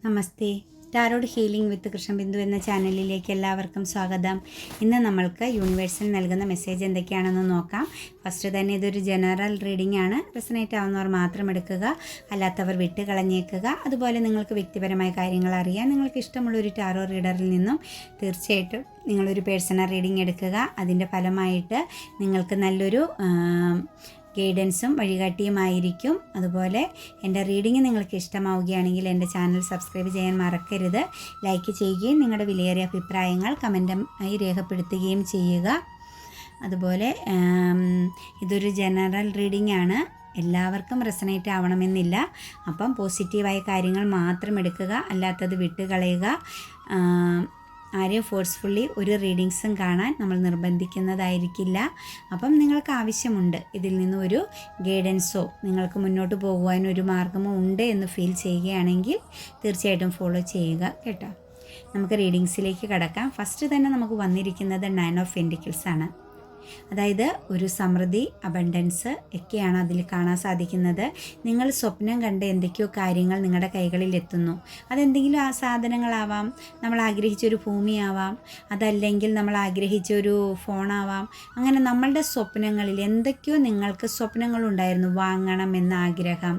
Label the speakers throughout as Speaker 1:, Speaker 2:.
Speaker 1: നമസ്തേ. Tarot healing വിത്ത് കൃഷ്ണബിന്ദു എന്ന ചാനലിലേക്ക് എല്ലാവർക്കും സ്വാഗതം. ഇന്ന് നമ്മൾക്ക് യൂണിവേഴ്സിൽ നൽകുന്ന മെസ്സേജ് എന്തൊക്കെയാണെന്ന് നോക്കാം. ഫസ്റ്റ് തന്നെ ഇതൊരു ജനറൽ റീഡിംഗ് ആണ്. റെസനേറ്റ് ആവുന്നവർ മാത്രം എടുക്കുക, അല്ലാത്തവർ വിട്ട് കളഞ്ഞേക്കുക. അതുപോലെ നിങ്ങൾക്ക് വ്യക്തിപരമായ കാര്യങ്ങൾ അറിയാൻ നിങ്ങൾക്ക് ഇഷ്ടമുള്ളൊരു ടാരോ റീഡറിൽ നിന്നും തീർച്ചയായിട്ടും നിങ്ങളൊരു പേഴ്സണൽ റീഡിംഗ് എടുക്കുക. അതിൻ്റെ ഫലമായിട്ട് നിങ്ങൾക്ക് നല്ലൊരു ഗൈഡൻസും വഴികാട്ടിയുമായിരിക്കും. അതുപോലെ എൻ്റെ റീഡിംഗ് നിങ്ങൾക്ക് ഇഷ്ടമാവുകയാണെങ്കിൽ എൻ്റെ ചാനൽ സബ്സ്ക്രൈബ് ചെയ്യാൻ മറക്കരുത്. ലൈക്ക് ചെയ്യുകയും നിങ്ങളുടെ വിലയേറിയ അഭിപ്രായങ്ങൾ കമൻറ്റായി രേഖപ്പെടുത്തുകയും ചെയ്യുക. അതുപോലെ ഇതൊരു ജനറൽ റീഡിംഗ് ആണ്. എല്ലാവർക്കും റെസനേറ്റ് ആവണമെന്നില്ല. അപ്പം പോസിറ്റീവായ കാര്യങ്ങൾ മാത്രം എടുക്കുക, അല്ലാത്തത് വിട്ടുകളയുക. ആരെയും ഫോഴ്സ്ഫുള്ളി ഒരു റീഡിങ്സും കാണാൻ നമ്മൾ നിർബന്ധിക്കുന്നതായിരിക്കില്ല. അപ്പം നിങ്ങൾക്ക് ആവശ്യമുണ്ട് ഇതിൽ നിന്ന് ഒരു ഗൈഡൻസോ നിങ്ങൾക്ക് മുന്നോട്ട് പോകുവാനോ ഒരു മാർഗമോ ഉണ്ട് എന്ന് ഫീൽ ചെയ്യുകയാണെങ്കിൽ തീർച്ചയായിട്ടും ഫോളോ ചെയ്യുക കേട്ടോ. നമുക്ക് റീഡിങ്സിലേക്ക് കടക്കാം. ഫസ്റ്റ് തന്നെ നമുക്ക് വന്നിരിക്കുന്നത് 9 ഓഫ് പെൻറ്റിക്കിൾസ് ആണ്. അതായത് ഒരു സമൃദ്ധി, അബണ്ടൻസ് ഒക്കെയാണ് അതിൽ കാണാൻ സാധിക്കുന്നത്. നിങ്ങൾ സ്വപ്നം കണ്ട എന്തൊക്കെയോ കാര്യങ്ങൾ നിങ്ങളുടെ കൈകളിൽ എത്തുന്നു. അതെന്തെങ്കിലും ആ സാധനങ്ങളാവാം, നമ്മൾ ആഗ്രഹിച്ചൊരു ഭൂമിയാവാം, അതല്ലെങ്കിൽ നമ്മൾ ആഗ്രഹിച്ചൊരു ഫോണാവാം. അങ്ങനെ നമ്മളുടെ സ്വപ്നങ്ങളിൽ എന്തൊക്കെയോ നിങ്ങൾക്ക് സ്വപ്നങ്ങളുണ്ടായിരുന്നു. വാങ്ങണമെന്ന ആഗ്രഹം,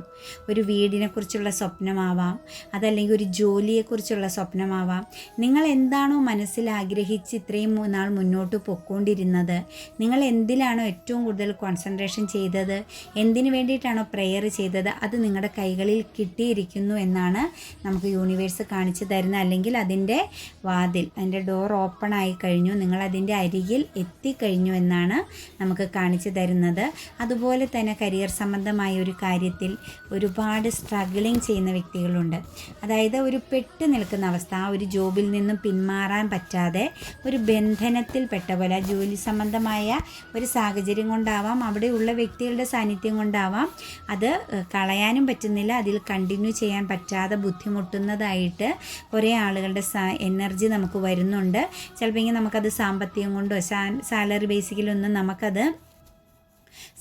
Speaker 1: ഒരു വീടിനെക്കുറിച്ചുള്ള സ്വപ്നമാവാം, അതല്ലെങ്കിൽ ഒരു ജോലിയെക്കുറിച്ചുള്ള സ്വപ്നമാവാം. നിങ്ങൾ എന്താണോ മനസ്സിൽ ആഗ്രഹിച്ച് ഇത്രയും നാൾ മുന്നോട്ട് പൊയ്ക്കൊണ്ടിരുന്നത്, നിങ്ങൾ എന്തിലാണോ ഏറ്റവും കൂടുതൽ കോൺസെൻട്രേഷൻ ചെയ്തത്, എന്തിനു വേണ്ടിയിട്ടാണോ പ്രെയർ ചെയ്തത്, അത് നിങ്ങളുടെ കൈകളിൽ കിട്ടിയിരിക്കുന്നു എന്നാണ് നമുക്ക് യൂണിവേഴ്സ് കാണിച്ചു തരുന്നത്. അല്ലെങ്കിൽ അതിൻ്റെ വാതിൽ, അതിൻ്റെ ഡോർ ഓപ്പൺ ആയി കഴിഞ്ഞു, നിങ്ങളതിൻ്റെ അരികിൽ എത്തിക്കഴിഞ്ഞു എന്നാണ് നമുക്ക് കാണിച്ചു തരുന്നത്. അതുപോലെ തന്നെ കരിയർ സംബന്ധമായ ഒരു കാര്യത്തിൽ ഒരുപാട് സ്ട്രഗിളിങ് ചെയ്യുന്ന വ്യക്തികളുണ്ട്. അതായത് ഒരു പെട്ട് നിൽക്കുന്ന അവസ്ഥ, ആ ഒരു ജോബിൽ നിന്നും പിന്മാറാൻ പറ്റാതെ ഒരു ബന്ധനത്തിൽ പെട്ട പോലെ, ജോലി സംബന്ധമായ ഒരു സാഹചര്യം കൊണ്ടാവാം, അവിടെയുള്ള വ്യക്തികളുടെ സാന്നിധ്യം കൊണ്ടാവാം, അത് കളയാനും പറ്റുന്നില്ല, അതിൽ കണ്ടിന്യൂ ചെയ്യാൻ പറ്റാതെ ബുദ്ധിമുട്ടുന്നതായിട്ട് കുറേ ആളുകളുടെ എനർജി നമുക്ക് വരുന്നുണ്ട്. ചിലപ്പോൾ നമുക്കത് സാമ്പത്തികം കൊണ്ടോ സാലറി ബേസിക്കലൊന്നും നമുക്കത്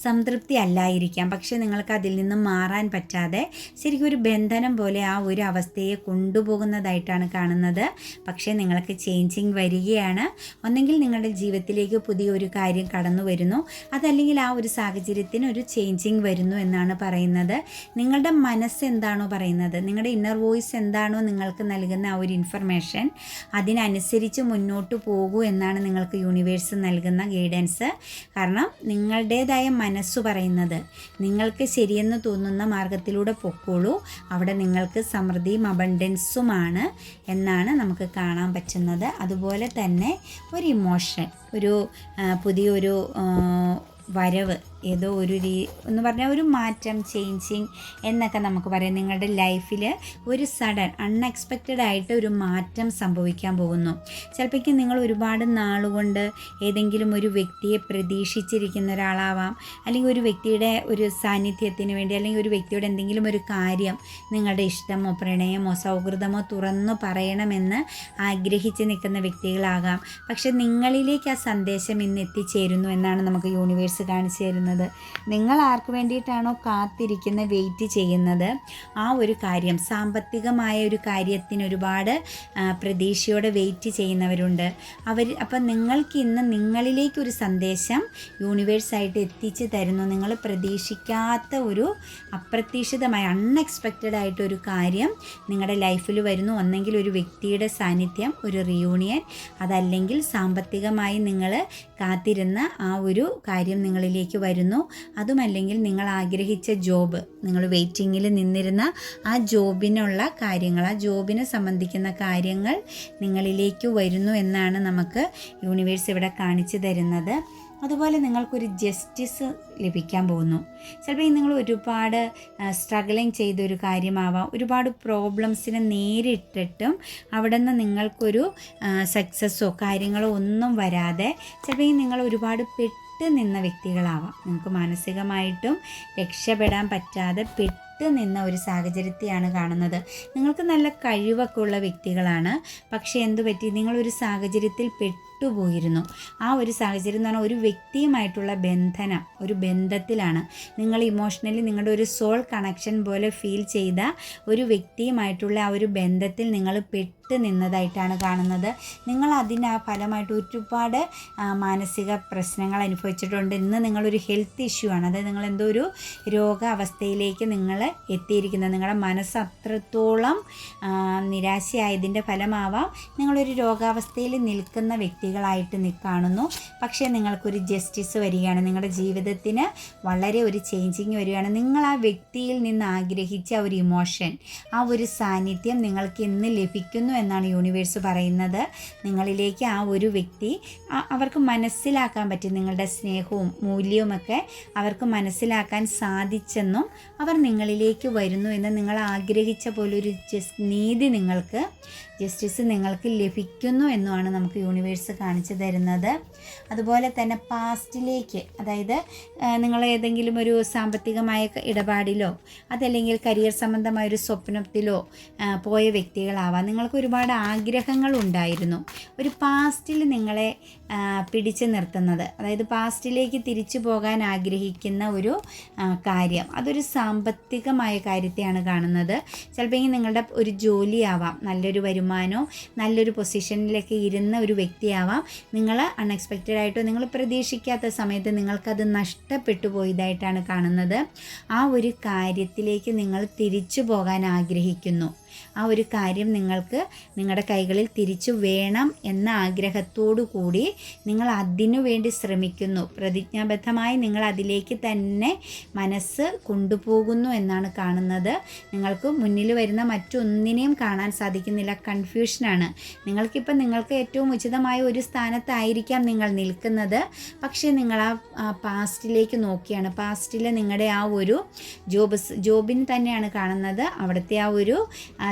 Speaker 1: സംതൃപ്തി അല്ലായിരിക്കാം. പക്ഷേ നിങ്ങൾക്ക് അതിൽ നിന്നും മാറാൻ പറ്റാതെ ശരിക്കും ഒരു ബന്ധനം പോലെ ആ ഒരു അവസ്ഥയെ കൊണ്ടുപോകുന്നതായിട്ടാണ് കാണുന്നത്. പക്ഷേ നിങ്ങൾക്ക് ചേഞ്ചിങ് വരികയാണ്. ഒന്നെങ്കിൽ നിങ്ങളുടെ ജീവിതത്തിലേക്ക് പുതിയൊരു കാര്യം കടന്നു വരുന്നു, അതല്ലെങ്കിൽ ആ ഒരു സാഹചര്യത്തിന് ഒരു ചേഞ്ചിങ് വരുന്നു എന്നാണ് പറയുന്നത്. നിങ്ങളുടെ മനസ്സ് എന്താണോ പറയുന്നത്, നിങ്ങളുടെ ഇന്നർ വോയിസ് എന്താണോ നിങ്ങൾക്ക് നൽകുന്ന ആ ഒരു ഇൻഫർമേഷൻ, അതിനനുസരിച്ച് മുന്നോട്ട് പോകൂ എന്നാണ് നിങ്ങൾക്ക് യൂണിവേഴ്സ് നൽകുന്ന ഗൈഡൻസ്. കാരണം നിങ്ങളുടേതായ മനസ്സു പറയുന്നത് നിങ്ങൾക്ക് ശരിയെന്ന് തോന്നുന്ന മാർഗത്തിലൂടെ പൊക്കോളൂ, അവിടെ നിങ്ങൾക്ക് സമൃദ്ധിയും അബണ്ടൻസുമാണ് എന്നാണ് നമുക്ക് കാണാൻ പറ്റുന്നത്. അതുപോലെ തന്നെ ഒരു ഇമോഷൻ, ഒരു പുതിയൊരു വരവ്, ഏതോ ഒരു എന്ന് പറഞ്ഞാൽ ഒരു മാറ്റം, ചേഞ്ചിങ് എന്നൊക്കെ നമുക്ക് പറയാം. നിങ്ങളുടെ ലൈഫിൽ ഒരു സഡൻ അൺഎക്സ്പെക്റ്റഡ് ആയിട്ട് ഒരു മാറ്റം സംഭവിക്കാൻ പോകുന്നു. ചിലപ്പോഴേക്കും നിങ്ങൾ ഒരുപാട് നാളുകൊണ്ട് ഏതെങ്കിലും ഒരു വ്യക്തിയെ പ്രതീക്ഷിച്ചിരിക്കുന്ന ഒരാളാവാം, അല്ലെങ്കിൽ ഒരു വ്യക്തിയുടെ ഒരു സാന്നിധ്യത്തിന് വേണ്ടി, അല്ലെങ്കിൽ ഒരു വ്യക്തിയുടെ എന്തെങ്കിലും ഒരു കാര്യം, നിങ്ങളുടെ ഇഷ്ടമോ പ്രണയമോ സൗഹൃദമോ തുറന്നു പറയണമെന്ന് ആഗ്രഹിച്ച് നിൽക്കുന്ന വ്യക്തികളാകാം. പക്ഷെ നിങ്ങളിലേക്ക് ആ സന്ദേശം ഇന്ന് എത്തിച്ചേരുന്നു എന്നാണ് നമുക്ക് യൂണിവേഴ്സ് കാണിച്ചു തരുന്നത്. നിങ്ങൾ ആർക്ക് വേണ്ടിയിട്ടാണോ കാത്തിരിക്കുന്ന, വെയിറ്റ് ചെയ്യുന്നത്, ആ ഒരു കാര്യം, സാമ്പത്തികമായ ഒരു കാര്യത്തിന് ഒരുപാട് പ്രതീക്ഷയോടെ വെയിറ്റ് ചെയ്യുന്നവരുണ്ട്. അപ്പം നിങ്ങൾക്ക് ഇന്ന് നിങ്ങളിലേക്കൊരു സന്ദേശം യൂണിവേഴ്സായിട്ട് എത്തിച്ച് തരുന്നു. നിങ്ങൾ പ്രതീക്ഷിക്കാത്ത ഒരു അപ്രതീക്ഷിതമായ അൺഎക്സ്പെക്റ്റഡ് ആയിട്ടൊരു കാര്യം നിങ്ങളുടെ ലൈഫിൽ വരുന്നു. ഒന്നെങ്കിൽ ഒരു വ്യക്തിയുടെ സാന്നിധ്യം, ഒരു റിയൂണിയൻ, അതല്ലെങ്കിൽ സാമ്പത്തികമായി നിങ്ങൾ കാത്തിരുന്ന ആ ഒരു കാര്യം നിങ്ങളിലേക്ക് വരുന്നു. അതുമല്ലെങ്കിൽ നിങ്ങൾ ആഗ്രഹിച്ച ജോബ്, നിങ്ങൾ വെയിറ്റിങ്ങിൽ നിന്നിരുന്ന ആ ജോബിനുള്ള കാര്യങ്ങൾ, ആ ജോബിനെ സംബന്ധിക്കുന്ന കാര്യങ്ങൾ നിങ്ങളിലേക്ക് വരുന്നു എന്നാണ് നമുക്ക് യൂണിവേഴ്സ് ഇവിടെ കാണിച്ചു തരുന്നത്. അതുപോലെ നിങ്ങൾക്കൊരു ജസ്റ്റിസ് ലഭിക്കാൻ പോകുന്നു. ചിലപ്പോൾ നിങ്ങൾ ഒരുപാട് സ്ട്രഗിളിങ് ചെയ്തൊരു കാര്യമാവാം, ഒരുപാട് പ്രോബ്ലംസിനെ നേരിട്ടിട്ടും അവിടെ നിന്ന് നിങ്ങൾക്കൊരു സക്സസ്സോ കാര്യങ്ങളോ ഒന്നും വരാതെ ചിലപ്പോൾ നിങ്ങൾ ഒരുപാട് നിന്ന വ്യക്തികളാവാം. നിങ്ങൾക്ക് മാനസികമായിട്ടും രക്ഷപ്പെടാൻ പറ്റാതെ നിന്ന ഒരു സാഹചര്യത്തെയാണ് കാണുന്നത്. നിങ്ങൾക്ക് നല്ല കഴിവൊക്കെ ഉള്ള വ്യക്തികളാണ്. പക്ഷേ എന്തു പറ്റി, നിങ്ങളൊരു സാഹചര്യത്തിൽ വിട്ടുപോയിരുന്നു. ആ ഒരു സാഹചര്യം എന്ന് പറഞ്ഞാൽ ഒരു വ്യക്തിയുമായിട്ടുള്ള ബന്ധനം, ഒരു ബന്ധത്തിലാണ് നിങ്ങൾ ഇമോഷണലി നിങ്ങളുടെ ഒരു സോൾ കണക്ഷൻ പോലെ ഫീൽ ചെയ്ത ഒരു വ്യക്തിയുമായിട്ടുള്ള ആ ഒരു ബന്ധത്തിൽ നിങ്ങൾ നിന്നതായിട്ടാണ് കാണുന്നത്. നിങ്ങൾ അതിന് ഫലമായിട്ട് ഒരുപാട് മാനസിക പ്രശ്നങ്ങൾ അനുഭവിച്ചിട്ടുണ്ട്. ഇന്ന് നിങ്ങളൊരു ഹെൽത്ത് ഇഷ്യൂ ആണ്, അതായത് നിങ്ങൾ എന്തോ ഒരു രോഗാവസ്ഥയിലേക്ക് നിങ്ങൾ എത്തിയിരിക്കുന്നത്. നിങ്ങളുടെ മനസ്സ് അത്രത്തോളം നിരാശയായതിൻ്റെ ഫലമാവാം നിങ്ങളൊരു രോഗാവസ്ഥയിൽ നിൽക്കുന്ന വ്യക്തികളായിട്ട് കാണുന്നു. പക്ഷേ നിങ്ങൾക്കൊരു ജസ്റ്റിസ് വരികയാണ്, നിങ്ങളുടെ ജീവിതത്തിന് വളരെ ഒരു ചേഞ്ചിങ് വരികയാണ്. നിങ്ങൾ ആ വ്യക്തിയിൽ നിന്ന് ആഗ്രഹിച്ച ഒരു ഇമോഷൻ, ആ ഒരു സാന്നിധ്യം നിങ്ങൾക്ക് ഇന്ന് ലഭിക്കുന്നു എന്നാണ് യൂണിവേഴ്സ് പറയുന്നത്. നിങ്ങളിലേക്ക് ആ ഒരു വ്യക്തി അവർക്ക് മനസ്സിലാക്കാൻ പറ്റും, നിങ്ങളുടെ സ്നേഹവും മൂല്യവുമൊക്കെ അവർക്ക് മനസ്സിലാക്കാൻ സാധിച്ചെന്നും അവർ നിങ്ങളിലേക്ക് വരുന്നു എന്ന് നിങ്ങൾ ആഗ്രഹിച്ച പോലൊരു നീതി നിങ്ങൾക്ക്, ജസ്റ്റിസ് നിങ്ങൾക്ക് ലഭിക്കുന്നു എന്നുമാണ് നമുക്ക് യൂണിവേഴ്സ് കാണിച്ചു തരുന്നത്. അതുപോലെ തന്നെ പാസ്റ്റിലേക്ക്, അതായത് നിങ്ങൾ ഏതെങ്കിലും ഒരു സാമ്പത്തികമായ ഇടപാടിലോ അതല്ലെങ്കിൽ കരിയർ സംബന്ധമായൊരു സ്വപ്നത്തിലോ പോയ വ്യക്തികളാവാം. നിങ്ങൾക്ക് ഒരുപാട് ആഗ്രഹങ്ങളുണ്ടായിരുന്നു. ഒരു പാസ്റ്റിൽ നിങ്ങളെ പിടിച്ചു നിർത്തുന്നത്, അതായത് പാസ്റ്റിലേക്ക് തിരിച്ചു പോകാൻ ആഗ്രഹിക്കുന്ന ഒരു കാര്യം, അതൊരു സാമ്പത്തികമായ കാര്യത്തെയാണ് കാണുന്നത്. ചിലപ്പോൾ നിങ്ങളുടെ ഒരു ജോലിയാവാം, നല്ലൊരു വരുമാനമോ നല്ലൊരു പൊസിഷനിലേക്ക് ഇരുന്ന ഒരു വ്യക്തിയാവാം. നിങ്ങൾ അൺഎക്സ്പെക്റ്റഡ് ആയിട്ടോ നിങ്ങൾ പ്രതീക്ഷിക്കാത്ത സമയത്ത് നിങ്ങൾക്കത് നഷ്ടപ്പെട്ടു പോയതായിട്ടാണ് കാണുന്നത്. ആ ഒരു കാര്യത്തിലേക്ക് നിങ്ങൾ തിരിച്ചു പോകാൻ ആഗ്രഹിക്കുന്നു. ആ ഒരു കാര്യം നിങ്ങൾക്ക് നിങ്ങളുടെ കൈകളിൽ തിരിച്ചു വേണം എന്ന ആഗ്രഹത്തോടു കൂടി നിങ്ങൾ അതിനു വേണ്ടി ശ്രമിക്കുന്നു. പ്രതിജ്ഞാബദ്ധമായി നിങ്ങൾ അതിലേക്ക് തന്നെ മനസ്സ് കൊണ്ടുപോകുന്നു എന്നാണ് കാണുന്നത്. നിങ്ങൾക്ക് മുന്നിൽ വരുന്ന മറ്റൊന്നിനെയും കാണാൻ സാധിക്കുന്നില്ല, കൺഫ്യൂഷനാണ്. നിങ്ങൾക്കിപ്പം നിങ്ങൾക്ക് ഏറ്റവും ഉചിതമായ ഒരു സ്ഥാനത്തായിരിക്കാം നിങ്ങൾ നിൽക്കുന്നത്. പക്ഷേ നിങ്ങൾ ആ പാസ്റ്റിലേക്ക് നോക്കിയാണ്. പാസ്റ്റിൽ നിങ്ങളുടെ ആ ഒരു ജോബിന് തന്നെയാണ് കാണുന്നത്. അവിടുത്തെ ആ ഒരു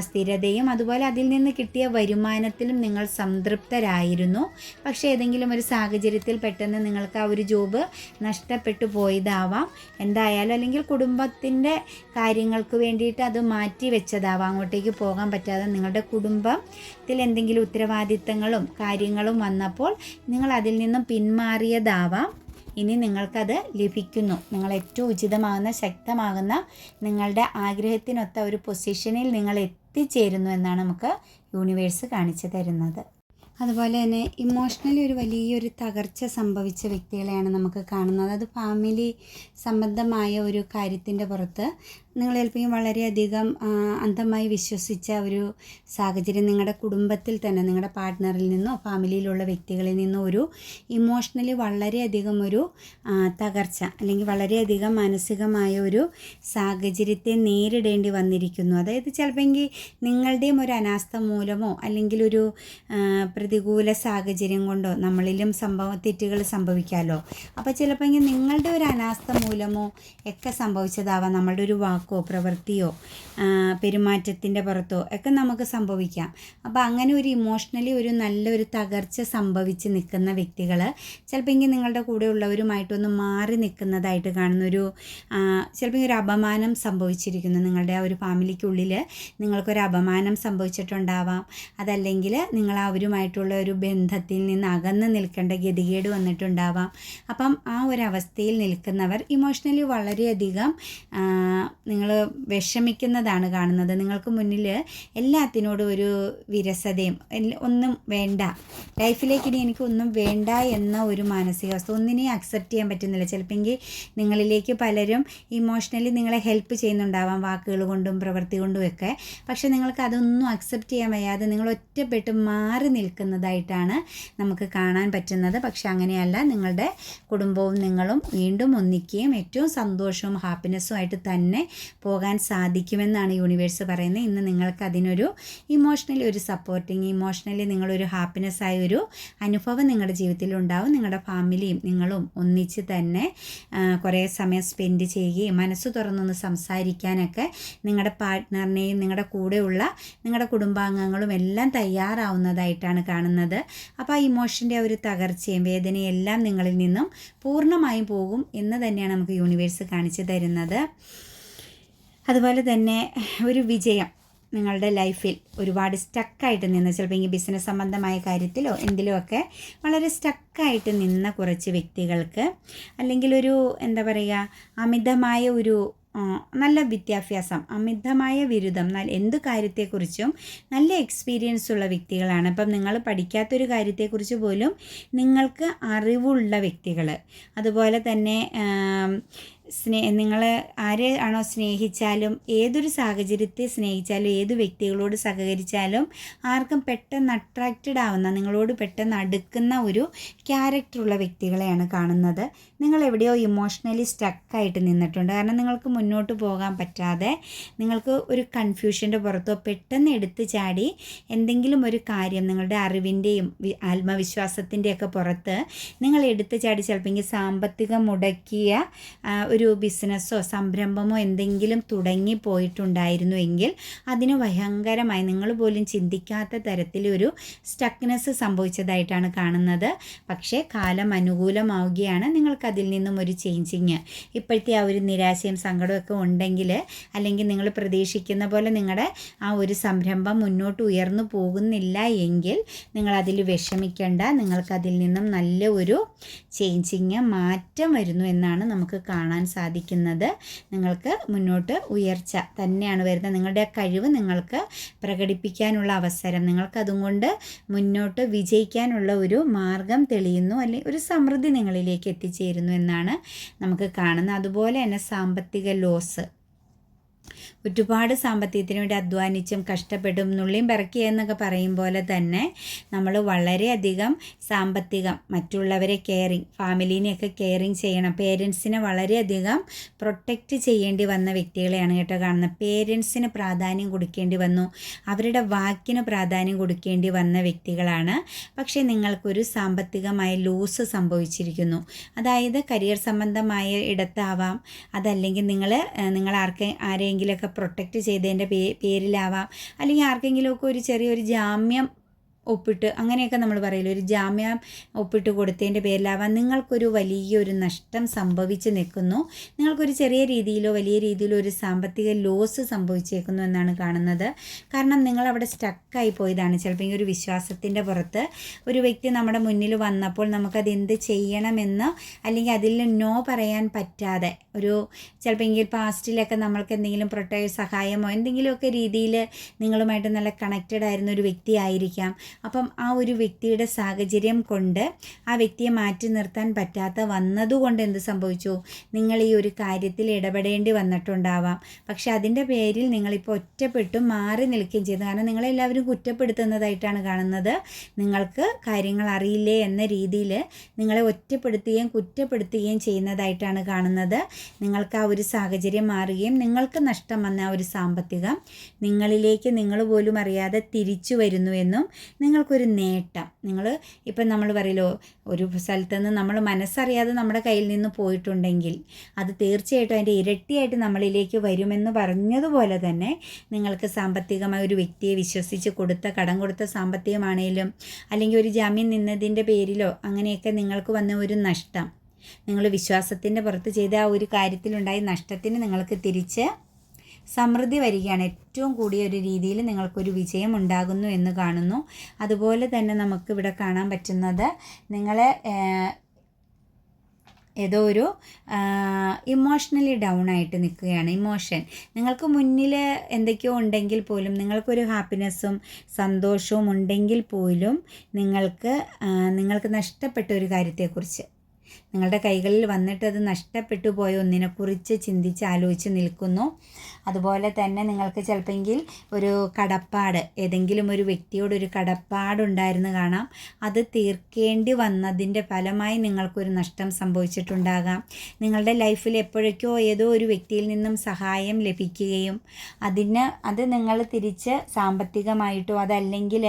Speaker 1: സ്ഥിരതയും അതുപോലെ അതിൽ നിന്ന് കിട്ടിയ വരുമാനത്തിലും നിങ്ങൾ സംതൃപ്തരായിരുന്നു. പക്ഷേ ഏതെങ്കിലും ഒരു സാഹചര്യത്തിൽ പെട്ടെന്ന് നിങ്ങൾക്ക് ആ ഒരു ജോബ് നഷ്ടപ്പെട്ടു പോയതാവാം. എന്തായാലും അല്ലെങ്കിൽ കുടുംബത്തിൻ്റെ കാര്യങ്ങൾക്ക് വേണ്ടിയിട്ട് അത് മാറ്റി വെച്ചതാവാം. അങ്ങോട്ടേക്ക് പോകാൻ പറ്റാതെ നിങ്ങളുടെ കുടുംബത്തിൽ എന്തെങ്കിലും ഉത്തരവാദിത്തങ്ങളും കാര്യങ്ങളും വന്നപ്പോൾ നിങ്ങൾ അതിൽ നിന്നും പിന്മാറിയതാവാം. ഇനി നിങ്ങൾക്കത് ലഭിക്കുന്നു. നിങ്ങൾ ഏറ്റവും ഉചിതമാകുന്ന ശക്തമാകുന്ന നിങ്ങളുടെ ആഗ്രഹത്തിനൊത്ത ഒരു പൊസിഷനിൽ നിങ്ങൾ എത്തിച്ചേരുന്നു എന്നാണ് നമുക്ക് യൂണിവേഴ്സ് കാണിച്ചു തരുന്നത്. അതുപോലെ തന്നെ ഇമോഷണലി ഒരു വലിയൊരു തകർച്ച സംഭവിച്ച വ്യക്തികളെയാണ് നമുക്ക് കാണുന്നത്. അത് ഫാമിലി സംബന്ധമായ ഒരു കാര്യത്തിൻ്റെ പുറത്ത് നിങ്ങൾ ചിലപ്പോൾ വളരെയധികം അന്ധമായി വിശ്വസിച്ച ഒരു സാഹചര്യം നിങ്ങളുടെ കുടുംബത്തിൽ തന്നെ നിങ്ങളുടെ പാർട്ട്ണറിൽ നിന്നോ ഫാമിലിയിലുള്ള വ്യക്തികളിൽ നിന്നോ ഒരു ഇമോഷണലി വളരെയധികം ഒരു തകർച്ച അല്ലെങ്കിൽ വളരെയധികം മാനസികമായ ഒരു സാഹചര്യത്തെ നേരിടേണ്ടി വന്നിരിക്കുന്നു. അതായത് ചിലപ്പോൾ നിങ്ങളുടെയും ഒരു അനാസ്ഥ മൂലമോ അല്ലെങ്കിൽ ഒരു പ്രതികൂല സാഹചര്യം കൊണ്ടോ നമ്മളിലും തെറ്റുകൾ സംഭവിക്കാമല്ലോ. അപ്പോൾ ചിലപ്പോൾ നിങ്ങളുടെ ഒരു അനാസ്ഥ മൂലമോ ഒക്കെ സംഭവിച്ചതാവാം. നമ്മളുടെ ഒരു വാക്കോ പ്രവൃത്തിയോ പെരുമാറ്റത്തിൻ്റെ പുറത്തോ ഒക്കെ നമുക്ക് സംഭവിക്കാം. അപ്പോൾ അങ്ങനെ ഒരു ഇമോഷണലി ഒരു നല്ലൊരു തകർച്ച സംഭവിച്ച് നിൽക്കുന്ന വ്യക്തികൾ ചിലപ്പോൾ നിങ്ങളുടെ കൂടെ ഉള്ളവരുമായിട്ടൊന്ന് മാറി നിൽക്കുന്നതായിട്ട് കാണുന്നൊരു ചിലപ്പോൾ ഒരു അപമാനം സംഭവിച്ചിരിക്കുന്നു. നിങ്ങളുടെ ആ ഒരു ഫാമിലിക്കുള്ളിൽ നിങ്ങൾക്കൊരു അപമാനം സംഭവിച്ചിട്ടുണ്ടാവാം. അതല്ലെങ്കിൽ നിങ്ങൾ അവരുമായിട്ടുള്ള ഒരു ബന്ധത്തിൽ നിന്ന് അകന്ന് നിൽക്കേണ്ട ഗതികേട് വന്നിട്ടുണ്ടാവാം. അപ്പം ആ ഒരു അവസ്ഥയിൽ നിൽക്കുന്നവർ ഇമോഷണലി വളരെയധികം നിങ്ങൾ വിഷമിക്കുന്നതാണ് കാണുന്നത്. നിങ്ങൾക്ക് മുന്നിൽ എല്ലാത്തിനോടും ഒരു വിരസതയും ഒന്നും വേണ്ട, ലൈഫിലേക്ക് ഇനി എനിക്കൊന്നും വേണ്ട എന്ന ഒരു മാനസികാവസ്ഥ, ഒന്നിനെയും അക്സെപ്റ്റ് ചെയ്യാൻ പറ്റുന്നില്ല. ചിലപ്പോൾ നിങ്ങളിലേക്ക് പലരും ഇമോഷണലി നിങ്ങളെ ഹെൽപ്പ് ചെയ്യുന്നുണ്ടാവാം, വാക്കുകൾ കൊണ്ടും പ്രവൃത്തി കൊണ്ടും ഒക്കെ. പക്ഷേ നിങ്ങൾക്ക് അതൊന്നും അക്സെപ്റ്റ് ചെയ്യാൻ വയ്യാതെ നിങ്ങൾ ഒറ്റപ്പെട്ട് മാറി നിൽക്കുന്നതായിട്ടാണ് നമുക്ക് കാണാൻ പറ്റുന്നത്. പക്ഷെ അങ്ങനെയല്ല, നിങ്ങളുടെ കുടുംബവും നിങ്ങളും വീണ്ടും ഒന്നിക്കുകയും ഏറ്റവും സന്തോഷവും ഹാപ്പിനെസ്സും ആയിട്ട് തന്നെ പോകാൻ സാധിക്കുമെന്നാണ് യൂണിവേഴ്സ് പറയുന്നത്. ഇന്ന് നിങ്ങൾക്ക് അതിനൊരു ഇമോഷണലി ഒരു സപ്പോർട്ടിങ്, ഇമോഷണലി നിങ്ങളൊരു ഹാപ്പിനെസ് ആയ ഒരു അനുഭവം നിങ്ങളുടെ ജീവിതത്തിൽ ഉണ്ടാവും. നിങ്ങളുടെ ഫാമിലിയും നിങ്ങളും ഒന്നിച്ച് തന്നെ കുറേ സമയം സ്പെൻഡ് ചെയ്യുകയും മനസ്സ് തുറന്നൊന്ന് സംസാരിക്കാനൊക്കെ നിങ്ങളുടെ പാർട്ട്ണറിനെയും നിങ്ങളുടെ കൂടെയുള്ള നിങ്ങളുടെ കുടുംബാംഗങ്ങളും എല്ലാം തയ്യാറാവുന്നതായിട്ടാണ് കാണുന്നത്. അപ്പോൾ ആ ഇമോഷൻ്റെ ഒരു തകർച്ചയും വേദനയും എല്ലാം നിങ്ങളിൽ നിന്നും പൂർണ്ണമായും പോകും എന്ന് തന്നെയാണ് നമുക്ക് യൂണിവേഴ്സ് കാണിച്ചു തരുന്നത്. അതുപോലെ തന്നെ ഒരു വിജയം, നിങ്ങളുടെ ലൈഫിൽ ഒരുപാട് സ്റ്റക്കായിട്ട് നിന്ന് ചിലപ്പോൾ ബിസിനസ് സംബന്ധമായ കാര്യത്തിലോ എന്തിലുമൊക്കെ വളരെ സ്റ്റക്കായിട്ട് നിന്ന കുറച്ച് വ്യക്തികൾക്ക്, അല്ലെങ്കിൽ ഒരു എന്താ പറയുക, അമിതമായ ഒരു നല്ല വിദ്യാഭ്യാസം, അമിതമായ ബിരുദം, എന്ത് കാര്യത്തെക്കുറിച്ചും നല്ല എക്സ്പീരിയൻസ് ഉള്ള വ്യക്തികളാണ്. അപ്പം നിങ്ങൾ പഠിക്കാത്തൊരു കാര്യത്തെക്കുറിച്ച് പോലും നിങ്ങൾക്ക് അറിവുള്ള വ്യക്തികൾ, അതുപോലെ തന്നെ നിങ്ങൾ ആരെ ആണോ സ്നേഹിച്ചാലും, ഏതൊരു സാഹചര്യത്തെ സ്നേഹിച്ചാലും, ഏത് വ്യക്തികളോട് സഹകരിച്ചാലും ആർക്കും പെട്ടെന്ന് അട്രാക്റ്റഡ് ആവുന്ന, നിങ്ങളോട് പെട്ടെന്ന് അടുക്കുന്ന ഒരു ക്യാരക്ടറുള്ള വ്യക്തികളെയാണ് കാണുന്നത്. നിങ്ങൾ എവിടെയോ ഇമോഷണലി സ്റ്റക്കായിട്ട് നിന്നിട്ടുണ്ട്. കാരണം നിങ്ങൾക്ക് മുന്നോട്ട് പോകാൻ പറ്റാതെ, നിങ്ങൾക്ക് ഒരു കൺഫ്യൂഷൻ്റെ പുറത്തോ പെട്ടെന്ന് എടുത്തു ചാടി എന്തെങ്കിലും ഒരു കാര്യം നിങ്ങളുടെ അറിവിൻ്റെയും ആത്മവിശ്വാസത്തിൻ്റെയൊക്കെ പുറത്ത് നിങ്ങൾ എടുത്തു ചാടി ചിലപ്പോൾ സാമ്പത്തികം മുടക്കിയ ഒരു ബിസിനസ്സോ സംരംഭമോ എന്തെങ്കിലും തുടങ്ങി പോയിട്ടുണ്ടായിരുന്നു എങ്കിൽ അതിന് ഭയങ്കരമായി നിങ്ങൾ പോലും ചിന്തിക്കാത്ത തരത്തിലൊരു സ്റ്റക്നെസ് സംഭവിച്ചതായിട്ടാണ് കാണുന്നത്. പക്ഷേ കാലം അനുകൂലമാവുകയാണ്, നിങ്ങൾക്കതിൽ നിന്നും ഒരു ചേഞ്ചിങ്, ഇപ്പോഴത്തെ ആ ഒരു നിരാശയും സങ്കടമൊക്കെ ഉണ്ടെങ്കിൽ, അല്ലെങ്കിൽ നിങ്ങൾ പ്രതീക്ഷിക്കുന്ന പോലെ നിങ്ങളുടെ ആ ഒരു സംരംഭം മുന്നോട്ട് ഉയർന്നു പോകുന്നില്ല എങ്കിൽ നിങ്ങളതിൽ വിഷമിക്കേണ്ട. നിങ്ങൾക്കതിൽ നിന്നും നല്ല ഒരു ചേഞ്ചിങ്, മാറ്റം വരുന്നു എന്നാണ് നമുക്ക് കാണാൻ സാധിക്കുന്നത്. നിങ്ങൾക്ക് മുന്നോട്ട് ഉയർച്ച തന്നെയാണ് വരുന്നത്. നിങ്ങളുടെ കഴിവ് നിങ്ങൾക്ക് പ്രകടിപ്പിക്കാനുള്ള അവസരം, നിങ്ങൾക്കതുകൊണ്ട് മുന്നോട്ട് വിജയിക്കാനുള്ള ഒരു മാർഗം തെളിയുന്നു, അല്ലെങ്കിൽ ഒരു സമൃദ്ധി നിങ്ങളിലേക്ക് എത്തിച്ചേരുന്നു എന്നാണ് നമുക്ക് കാണുന്നത്. അതുപോലെ തന്നെ സാമ്പത്തിക ലോസ്, ഒരുപാട് സാമ്പത്തികത്തിന് വേണ്ടി അധ്വാനിച്ചും കഷ്ടപ്പെട്ടും നുള്ളിയും പിറക്കിയ എന്നൊക്കെ പറയും പോലെ തന്നെ നമ്മൾ വളരെയധികം സാമ്പത്തികം, മറ്റുള്ളവരെ കെയറിങ്, ഫാമിലീനെയൊക്കെ കെയറിങ് ചെയ്യണം, പേരൻസിനെ വളരെയധികം പ്രൊട്ടക്റ്റ് ചെയ്യേണ്ടി വന്ന വ്യക്തികളെയാണ് കേട്ടോ കാണുന്നത്. പേരൻസിന് പ്രാധാന്യം കൊടുക്കേണ്ടി വന്നു, അവരുടെ വാക്കിന് പ്രാധാന്യം കൊടുക്കേണ്ടി വന്ന വ്യക്തികളാണ്. പക്ഷേ നിങ്ങൾക്കൊരു സാമ്പത്തികമായ ലോസ് സംഭവിച്ചിരിക്കുന്നു. അതായത് കരിയർ സംബന്ധമായ ഇടത്താവാം, അതല്ലെങ്കിൽ നിങ്ങൾ ആരെങ്കിലുമൊക്കെ പ്രൊട്ടക്റ്റ് ചെയ്തതിൻ്റെ പേരിലാവാം, അല്ലെങ്കിൽ ആർക്കെങ്കിലുമൊക്കെ ഒരു ചെറിയൊരു ജാമ്യം ഒപ്പിട്ട്, അങ്ങനെയൊക്കെ നമ്മൾ പറയില്ല, ഒരു ജാമ്യം ഒപ്പിട്ട് കൊടുത്തതിൻ്റെ പേരിലാവാൻ നിങ്ങൾക്കൊരു വലിയൊരു നഷ്ടം സംഭവിച്ച് നിൽക്കുന്നു. നിങ്ങൾക്കൊരു ചെറിയ രീതിയിലോ വലിയ രീതിയിലോ ഒരു സാമ്പത്തിക ലോസ് സംഭവിച്ചേക്കുന്നു എന്നാണ് കാണുന്നത്. കാരണം നിങ്ങളവിടെ സ്റ്റക്കായി പോയതാണ്. ചിലപ്പോൾ ഈ ഒരു വിശ്വാസത്തിൻ്റെ പുറത്ത് ഒരു വ്യക്തി നമ്മുടെ മുന്നിൽ വന്നപ്പോൾ നമുക്കത് എന്ത് ചെയ്യണമെന്ന്, അല്ലെങ്കിൽ അതിൽ നോ പറയാൻ പറ്റാതെ, ഒരു ചിലപ്പോൾ പാസ്റ്റിലൊക്കെ നമ്മൾക്ക് എന്തെങ്കിലും സഹായമോ എന്തെങ്കിലുമൊക്കെ രീതിയിൽ നിങ്ങളുമായിട്ട് നല്ല കണക്റ്റഡ് ആയിരുന്ന ഒരു വ്യക്തി ആയിരിക്കാം. അപ്പം ആ ഒരു വ്യക്തിയുടെ സാഹചര്യം കൊണ്ട് ആ വ്യക്തിയെ മാറ്റി നിർത്താൻ പറ്റാത്ത വന്നതുകൊണ്ട് എന്ത് സംഭവിച്ചു, നിങ്ങൾ ഈ ഒരു കാര്യത്തിൽ ഇടപെടേണ്ടി വന്നിട്ടുണ്ടാവാം. പക്ഷെ അതിൻ്റെ പേരിൽ നിങ്ങളിപ്പോൾ ഒറ്റപ്പെട്ടു മാറി നിൽക്കുകയും ചെയ്തു. കാരണം നിങ്ങളെല്ലാവരും കുറ്റപ്പെടുത്തുന്നതായിട്ടാണ് കാണുന്നത്. നിങ്ങൾക്ക് കാര്യങ്ങൾ അറിയില്ലേ എന്ന രീതിയിൽ നിങ്ങളെ ഒറ്റപ്പെടുത്തുകയും കുറ്റപ്പെടുത്തുകയും ചെയ്യുന്നതായിട്ടാണ് കാണുന്നത്. നിങ്ങൾക്ക് ആ ഒരു സാഹചര്യം മാറുകയും നിങ്ങൾക്ക് നഷ്ടം വന്ന ആ ഒരു സാമ്പത്തികം നിങ്ങളിലേക്ക് നിങ്ങൾ പോലും അറിയാതെ തിരിച്ചു വരുന്നുവെന്നും, നിങ്ങൾക്കൊരു നേട്ടം, ഇപ്പം നമ്മൾ പറയലോ, ഒരു സ്ഥലത്ത് നിന്ന് നമ്മൾ മനസ്സറിയാതെ നമ്മുടെ കയ്യിൽ നിന്ന് പോയിട്ടുണ്ടെങ്കിൽ അത് തീർച്ചയായിട്ടും അതിൻ്റെ ഇരട്ടിയായിട്ട് നമ്മളിലേക്ക് വരുമെന്ന് പറഞ്ഞതുപോലെ തന്നെ നിങ്ങൾക്ക് സാമ്പത്തികമായ ഒരു വ്യക്തിയെ വിശ്വസിച്ച് കടം കൊടുത്ത സാമ്പത്തികമാണേലും, അല്ലെങ്കിൽ ഒരു ജാമ്യം നിന്നതിൻ്റെ പേരിലോ അങ്ങനെയൊക്കെ നിങ്ങൾക്ക് വന്ന ഒരു നഷ്ടം, നിങ്ങൾ വിശ്വാസത്തിൻ്റെ പുറത്ത് ചെയ്ത ആ ഒരു കാര്യത്തിലുണ്ടായ നഷ്ടത്തിന് നിങ്ങൾക്ക് തിരിച്ച് സമൃദ്ധി വരികയാണ്. ഏറ്റവും കൂടിയ ഒരു രീതിയിൽ നിങ്ങൾക്കൊരു വിജയം ഉണ്ടാകുന്നു എന്ന് കാണുന്നു. അതുപോലെ തന്നെ നമുക്കിവിടെ കാണാൻ പറ്റുന്നത്, നിങ്ങളെ ഏതോ ഒരു ഇമോഷണലി ഡൗൺ ആയിട്ട് നിൽക്കുകയാണ്. നിങ്ങൾക്ക് മുന്നിൽ എന്തൊക്കെയോ ഉണ്ടെങ്കിൽ പോലും, നിങ്ങൾക്കൊരു ഹാപ്പിനെസ്സും സന്തോഷവും ഉണ്ടെങ്കിൽ പോലും നിങ്ങൾക്ക് നഷ്ടപ്പെട്ട ഒരു കാര്യത്തെക്കുറിച്ച്, നിങ്ങളുടെ കൈകളിൽ വന്നിട്ട് അത് നഷ്ടപ്പെട്ടു പോയ ഒന്നിനെക്കുറിച്ച് ചിന്തിച്ച് ആലോചിച്ച് നിൽക്കുന്നു. അതുപോലെ തന്നെ നിങ്ങൾക്ക് ചിലപ്പോൾ ഒരു കടപ്പാട്, ഏതെങ്കിലും ഒരു വ്യക്തിയോടൊരു കടപ്പാടുണ്ടായിരുന്നു കാണാം, അത് തീർക്കേണ്ടി വന്നതിൻ്റെ ഫലമായി നിങ്ങൾക്കൊരു നഷ്ടം സംഭവിച്ചിട്ടുണ്ടാകാം. നിങ്ങളുടെ ലൈഫിൽ എപ്പോഴേക്കോ ഏതോ ഒരു വ്യക്തിയിൽ നിന്നും സഹായം ലഭിക്കുകയും അത് നിങ്ങൾ തിരിച്ച് സാമ്പത്തികമായിട്ടോ അതല്ലെങ്കിൽ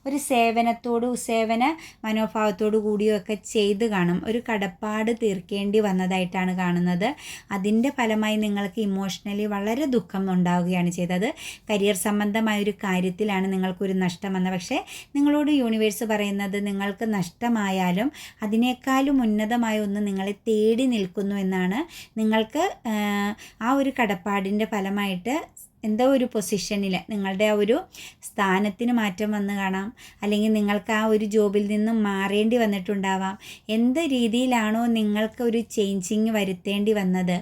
Speaker 1: ഒരു സേവന മനോഭാവത്തോടു കൂടിയോ ഒക്കെ ചെയ്ത് കാണും. ഒരു കടപ്പാട് തീർക്കേണ്ടി വന്നതായിട്ടാണ് കാണുന്നത്. അതിൻ്റെ ഫലമായി നിങ്ങൾക്ക് ഇമോഷണലി വളരെ ദുഃഖം ഉണ്ടാവുകയാണ് ചെയ്തത്. കരിയർ സംബന്ധമായൊരു കാര്യത്തിലാണ് നിങ്ങൾക്കൊരു നഷ്ടം വന്നത്. പക്ഷേ നിങ്ങളോട് യൂണിവേഴ്സ് പറയുന്നത്, നിങ്ങൾക്ക് നഷ്ടമായാലും അതിനേക്കാളും ഉന്നതമായ ഒന്ന് നിങ്ങളെ തേടി നിൽക്കുന്നു എന്നാണ്. നിങ്ങൾക്ക് ആ ഒരു കടപ്പാടിൻ്റെ ഫലമായിട്ട് എന്തോ ഒരു പൊസിഷനിൽ നിങ്ങളുടെ ആ ഒരു സ്ഥാനത്തിന് മാറ്റം വന്ന് കാണാം, അല്ലെങ്കിൽ നിങ്ങൾക്ക് ആ ഒരു ജോബിൽ നിന്നും മാറേണ്ടി വന്നിട്ടുണ്ടാവാം. എന്ത് രീതിയിലാണോ നിങ്ങൾക്ക് ഒരു ചേഞ്ചിങ് വരുത്തേണ്ടി വന്നത്,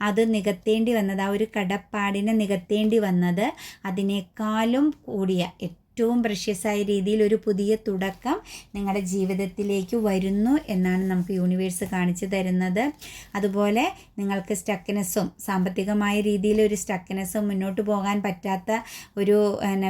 Speaker 1: അത് നികത്തേണ്ടി വന്നത്, ആ ഒരു കടപ്പാടിനെ നികത്തേണ്ടി വന്നത്, അതിനേക്കാളും കൂടിയ ഏറ്റവും പ്രഷ്യസായ രീതിയിൽ ഒരു പുതിയ തുടക്കം നിങ്ങളുടെ ജീവിതത്തിലേക്ക് വരുന്നു എന്നാണ് നമുക്ക് യൂണിവേഴ്സ് കാണിച്ചു തരുന്നത്. അതുപോലെ നിങ്ങൾക്ക് സ്റ്റക്നെസ്സും സാമ്പത്തികമായ രീതിയിൽ ഒരു സ്റ്റക്നെസ്സും മുന്നോട്ട് പോകാൻ പറ്റാത്ത ഒരു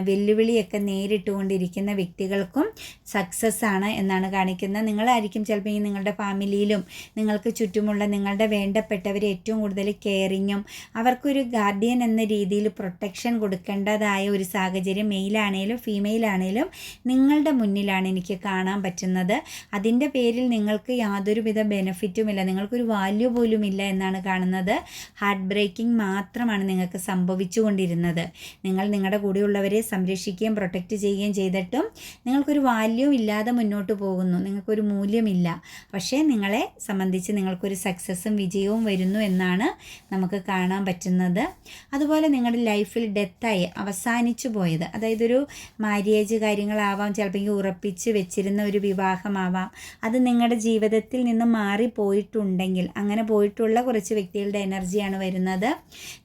Speaker 1: വെല്ലുവിളിയൊക്കെ നേരിട്ടുകൊണ്ടിരിക്കുന്ന വ്യക്തികൾക്കും സക്സസ് ആണ് എന്നാണ് കാണിക്കുന്നത്. നിങ്ങളായിരിക്കും ചിലപ്പോൾ ഈ നിങ്ങളുടെ ഫാമിലിയിലും നിങ്ങൾക്ക് ചുറ്റുമുള്ള നിങ്ങളുടെ വേണ്ടപ്പെട്ടവരെ ഏറ്റവും കൂടുതൽ കെയറിങ്ങും അവർക്കൊരു ഗാർഡിയൻ എന്ന രീതിയിൽ പ്രൊട്ടക്ഷൻ കൊടുക്കേണ്ടതായ ഒരു സാഹചര്യം മെയിലാണേലും ഫീമെയിലാണേലും നിങ്ങളുടെ മുന്നിലാണ് എനിക്ക് കാണാൻ പറ്റുന്നത്. അതിൻ്റെ പേരിൽ നിങ്ങൾക്ക് യാതൊരുവിധ ബെനിഫിറ്റുമില്ല, നിങ്ങൾക്കൊരു വാല്യൂ പോലും ഇല്ല എന്നാണ് കാണുന്നത്. ഹാർട്ട് ബ്രേക്കിംഗ് മാത്രമാണ് നിങ്ങൾക്ക് സംഭവിച്ചുകൊണ്ടിരുന്നത്. നിങ്ങൾ നിങ്ങളുടെ കൂടെയുള്ളവരെ സംരക്ഷിക്കുകയും പ്രൊട്ടക്റ്റ് ചെയ്യുകയും ചെയ്തിട്ടും നിങ്ങൾക്കൊരു വാല്യൂ ഇല്ലാതെ മുന്നോട്ട് പോകുന്നു, നിങ്ങൾക്കൊരു മൂല്യമില്ല. പക്ഷേ നിങ്ങളെ സംബന്ധിച്ച് നിങ്ങൾക്കൊരു സക്സസ്സും വിജയവും വരുന്നു എന്നാണ് നമുക്ക് കാണാൻ പറ്റുന്നത്. അതുപോലെ നിങ്ങളുടെ ലൈഫിൽ ഡെത്തായി അവസാനിച്ചു പോയത്, അതായത് ഒരു മാര്യേജ് കാര്യങ്ങളാവാം, ചിലപ്പോൾ ഉറപ്പിച്ച് വെച്ചിരുന്ന ഒരു വിവാഹമാവാം, അത് നിങ്ങളുടെ ജീവിതത്തിൽ നിന്ന് മാറിപ്പോയിട്ടുണ്ടെങ്കിൽ അങ്ങനെ പോയിട്ടുള്ള കുറച്ച് വ്യക്തികളുടെ എനർജിയാണ് വരുന്നത്.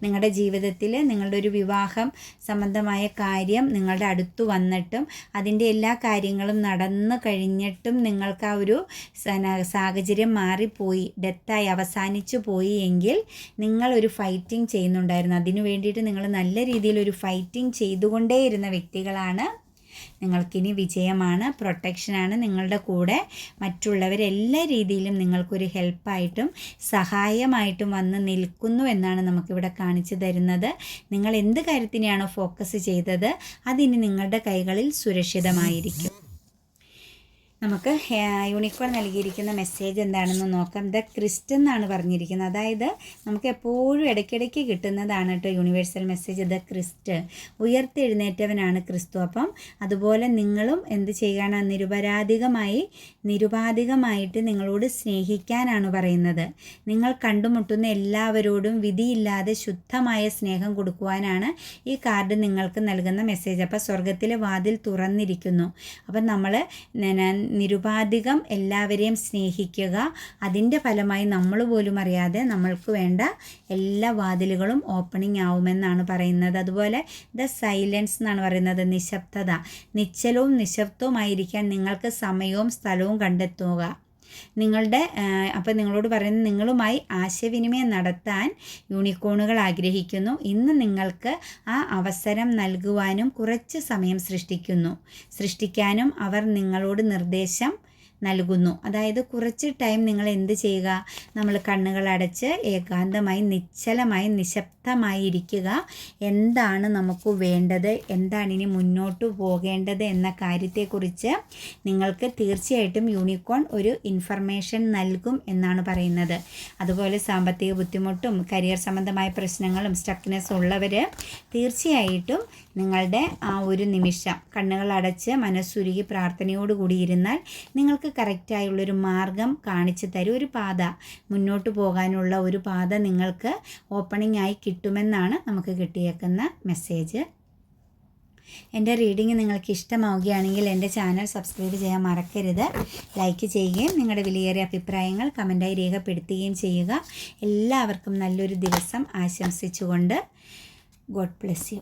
Speaker 1: നിങ്ങളുടെ ജീവിതത്തിൽ നിങ്ങളുടെ ഒരു വിവാഹം സംബന്ധമായ കാര്യം നിങ്ങളുടെ അടുത്ത് വന്നിട്ടും അതിൻ്റെ എല്ലാ കാര്യങ്ങളും നടന്നു കഴിഞ്ഞിട്ടും നിങ്ങൾക്ക് ആ ഒരു സാഹചര്യം മാറിപ്പോയി, ഡെത്തായി അവസാനിച്ചു പോയി എങ്കിൽ നിങ്ങളൊരു ഫൈറ്റിംഗ് ചെയ്യുന്നുണ്ടായിരുന്നു. അതിനു വേണ്ടിയിട്ട് നിങ്ങൾ നല്ല രീതിയിലൊരു ഫൈറ്റിംഗ് ചെയ്തുകൊണ്ടേയിരുന്ന വ്യക്തികളാണ്. നിങ്ങൾക്കിനി വിജയമാണ്, പ്രൊട്ടക്ഷനാണ്, നിങ്ങളുടെ കൂടെ മറ്റുള്ളവരെല്ലാ രീതിയിലും നിങ്ങൾക്കൊരു ഹെൽപ്പായിട്ടും സഹായമായിട്ടും വന്ന് നിൽക്കുന്നു എന്നാണ് നമുക്കിവിടെ കാണിച്ചു തരുന്നത്. നിങ്ങൾ എന്ത് കാര്യത്തിനെയാണോ ഫോക്കസ് ചെയ്തത് അതിനി നിങ്ങളുടെ കൈകളിൽ സുരക്ഷിതമായിരിക്കും. നമുക്ക് യൂണിക്കോൺ നൽകിയിരിക്കുന്ന മെസ്സേജ് എന്താണെന്ന് നോക്കാം. ദ ക്രിസ്റ്റ് എന്നാണ് പറഞ്ഞിരിക്കുന്നത്. അതായത് നമുക്ക് എപ്പോഴും ഇടയ്ക്കിടയ്ക്ക് കിട്ടുന്നതാണ് കേട്ടോ യൂണിവേഴ്സൽ മെസ്സേജ്. ദ ക്രിസ്റ്റ്, ഉയർത്തെഴുന്നേറ്റവനാണ് ക്രിസ്തു. അപ്പം അതുപോലെ നിങ്ങളും എന്ത് ചെയ്യണം, നിരുപാധികമായിട്ട് നിങ്ങളോട് സ്നേഹിക്കാനാണ് പറയുന്നത്. നിങ്ങൾ കണ്ടുമുട്ടുന്ന എല്ലാവരോടും വിധിയില്ലാതെ ശുദ്ധമായ സ്നേഹം കൊടുക്കുവാനാണ് ഈ കാർഡ് നിങ്ങൾക്ക് നൽകുന്ന മെസ്സേജ്. അപ്പോൾ സ്വർഗത്തിലെ വാതിൽ തുറന്നിരിക്കുന്നു. അപ്പം നമ്മൾ നിരുപാധികം എല്ലാവരെയും സ്നേഹിക്കുക. അതിൻ്റെ ഫലമായി നമ്മൾ പോലും അറിയാതെ നമ്മൾക്ക് വേണ്ട എല്ലാ വാതിലുകളും ഓപ്പണിംഗ് ആവുമെന്നാണ് പറയുന്നത്. അതുപോലെ ദ സൈലൻസ് എന്നാണ് പറയുന്നത്, നിശബ്ദത. നിശ്ചലവും നിശബ്ദവുമായിരിക്കാൻ നിങ്ങൾക്ക് സമയവും സ്ഥലവും കണ്ടെത്തുക. അപ്പോൾ നിങ്ങളോട് പറയുന്നത്, നിങ്ങളുമായി ആശയവിനിമയം നടത്താൻ യൂണിക്കോണുകൾ ആഗ്രഹിക്കുന്നു. ഇന്ന് നിങ്ങൾക്ക് ആ അവസരം നൽകുവാനും കുറച്ച് സമയം സൃഷ്ടിക്കാനും അവർ നിങ്ങളോട് നിർദ്ദേശം നൽകുന്നു. അതായത് കുറച്ച് ടൈം നിങ്ങൾ എന്ത് ചെയ്യുക, നമ്മൾ കണ്ണുകൾ അടച്ച് ഏകാന്തമായി നിശ്ചലമായി നിശബ്ദമായി ഇരിക്കുക. എന്താണ് നമുക്ക് വേണ്ടത്, എന്താണ് ഇനി മുന്നോട്ട് പോകേണ്ടത് എന്ന കാര്യത്തെക്കുറിച്ച് നിങ്ങൾക്ക് തീർച്ചയായിട്ടും യൂണിക്കോൺ ഒരു ഇൻഫർമേഷൻ നൽകും എന്നാണ് പറയുന്നത്. അതുപോലെ സാമ്പത്തിക ബുദ്ധിമുട്ടും കരിയർ സംബന്ധമായ പ്രശ്നങ്ങളും സ്റ്റക്നെസ് ഉള്ളവർ തീർച്ചയായിട്ടും നിങ്ങളുടെ ആ ഒരു നിമിഷം കണ്ണുകൾ അടച്ച് മനസ്സുരുകി പ്രാർത്ഥനയോടുകൂടി ഇരുന്നാൽ നിങ്ങൾക്ക് കറക്റ്റായുള്ളൊരു മാർഗം കാണിച്ചു തരും. ഒരു പാത, മുന്നോട്ട് പോകാനുള്ള ഒരു പാത നിങ്ങൾക്ക് ഓപ്പണിംഗ് ആയി കിട്ടുമെന്നാണ് നമുക്ക് കിട്ടിയേക്കുന്ന മെസ്സേജ്. എൻ്റെ റീഡിങ് നിങ്ങൾക്ക് ഇഷ്ടമാവുകയാണെങ്കിൽ എൻ്റെ ചാനൽ സബ്സ്ക്രൈബ് ചെയ്യാൻ മറക്കരുത്. ലൈക്ക് ചെയ്യുകയും നിങ്ങളുടെ വിലയേറിയ അഭിപ്രായങ്ങൾ കമൻറ്റായി രേഖപ്പെടുത്തുകയും ചെയ്യുക. എല്ലാവർക്കും നല്ലൊരു ദിവസം ആശംസിച്ചുകൊണ്ട് ഗോഡ് ബ്ലെസ് യു.